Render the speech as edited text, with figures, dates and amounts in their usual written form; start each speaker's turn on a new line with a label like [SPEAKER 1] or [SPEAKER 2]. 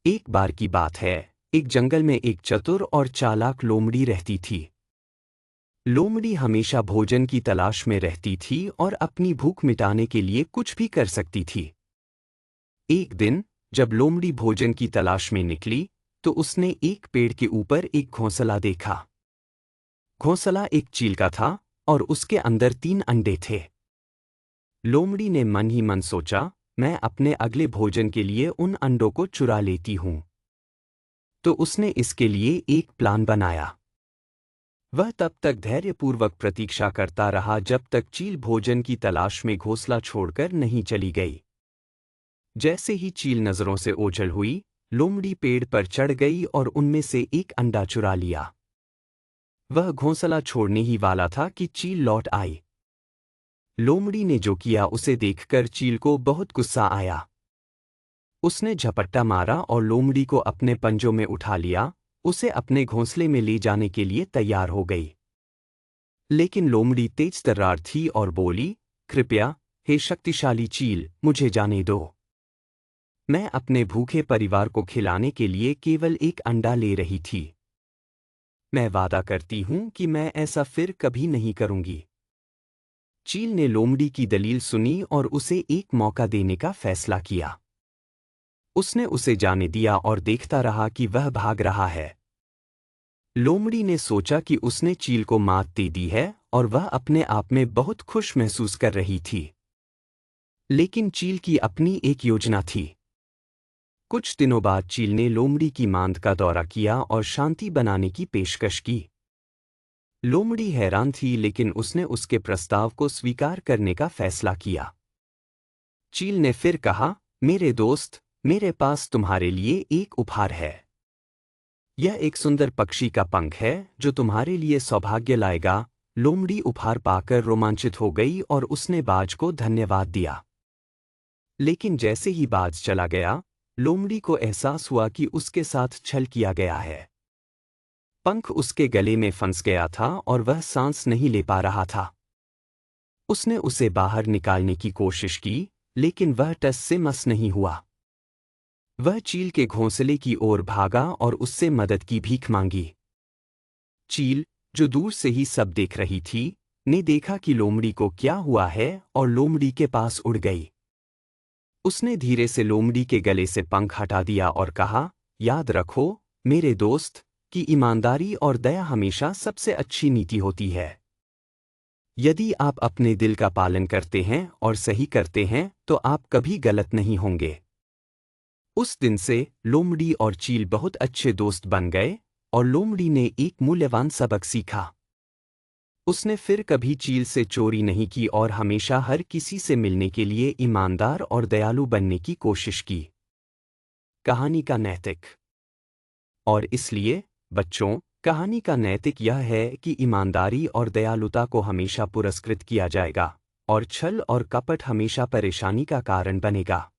[SPEAKER 1] एक बार की बात है, एक जंगल में एक चतुर और चालाक लोमड़ी रहती थी। लोमड़ी हमेशा भोजन की तलाश में रहती थी और अपनी भूख मिटाने के लिए कुछ भी कर सकती थी। एक दिन, जब लोमड़ी भोजन की तलाश में निकली, तो उसने एक पेड़ के ऊपर एक घोंसला देखा। घोंसला एक चील का था और उसके अंदर 3 अंडे थे। लोमड़ी ने मन ही मन सोचा, मैं अपने अगले भोजन के लिए उन अंडों को चुरा लेती हूँ। तो उसने इसके लिए एक प्लान बनाया। वह तब तक धैर्यपूर्वक प्रतीक्षा करता रहा जब तक चील भोजन की तलाश में घोंसला छोड़कर नहीं चली गई। जैसे ही चील नजरों से ओझल हुई, लोमड़ी पेड़ पर चढ़ गई और उनमें से एक अंडा चुरा लिया। वह घोंसला छोड़ने ही वाला था कि चील लौट आई। लोमड़ी ने जो किया उसे देखकर चील को बहुत गुस्सा आया। उसने झपट्टा मारा और लोमड़ी को अपने पंजों में उठा लिया, उसे अपने घोंसले में ले जाने के लिए तैयार हो गई। लेकिन लोमड़ी तेज तर्रार थी और बोली, कृपया, हे शक्तिशाली चील, मुझे जाने दो। मैं अपने भूखे परिवार को खिलाने के लिए केवल एक अंडा ले रही थी। मैं वादा करती हूं कि मैं ऐसा फिर कभी नहीं करूंगी। चील ने लोमड़ी की दलील सुनी और उसे एक मौका देने का फैसला किया। उसने उसे जाने दिया और देखता रहा कि वह भाग रहा है। लोमड़ी ने सोचा कि उसने चील को मात दे दी है और वह अपने आप में बहुत खुश महसूस कर रही थी। लेकिन चील की अपनी एक योजना थी। कुछ दिनों बाद चील ने लोमड़ी की मांद का दौरा किया और शांति बनाने की पेशकश की। लोमड़ी हैरान थी, लेकिन उसने उसके प्रस्ताव को स्वीकार करने का फैसला किया। चील ने फिर कहा, मेरे दोस्त, मेरे पास तुम्हारे लिए एक उपहार है। यह एक सुंदर पक्षी का पंख है जो तुम्हारे लिए सौभाग्य लाएगा। लोमड़ी उपहार पाकर रोमांचित हो गई और उसने बाज को धन्यवाद दिया। लेकिन जैसे ही बाज चला गया, लोमड़ी को एहसास हुआ कि उसके साथ छल किया गया है। पंख उसके गले में फंस गया था और वह सांस नहीं ले पा रहा था। उसने उसे बाहर निकालने की कोशिश की, लेकिन वह टस से मस नहीं हुआ। वह चील के घोंसले की ओर भागा और उससे मदद की भीख मांगी। चील, जो दूर से ही सब देख रही थी, ने देखा कि लोमड़ी को क्या हुआ है और लोमड़ी के पास उड़ गई। उसने धीरे से लोमड़ी के गले से पंख हटा दिया और कहा, याद रखो, मेरे दोस्त, कि ईमानदारी और दया हमेशा सबसे अच्छी नीति होती है। यदि आप अपने दिल का पालन करते हैं और सही करते हैं, तो आप कभी गलत नहीं होंगे। उस दिन से लोमड़ी और चील बहुत अच्छे दोस्त बन गए और लोमड़ी ने एक मूल्यवान सबक सीखा। उसने फिर कभी चील से चोरी नहीं की और हमेशा हर किसी से मिलने के लिए ईमानदार और दयालु बनने की कोशिश की। कहानी का नैतिक। और इसलिए, बच्चों, कहानी का नैतिक यह है कि ईमानदारी और दयालुता को हमेशा पुरस्कृत किया जाएगा, और छल और कपट हमेशा परेशानी का कारण बनेगा।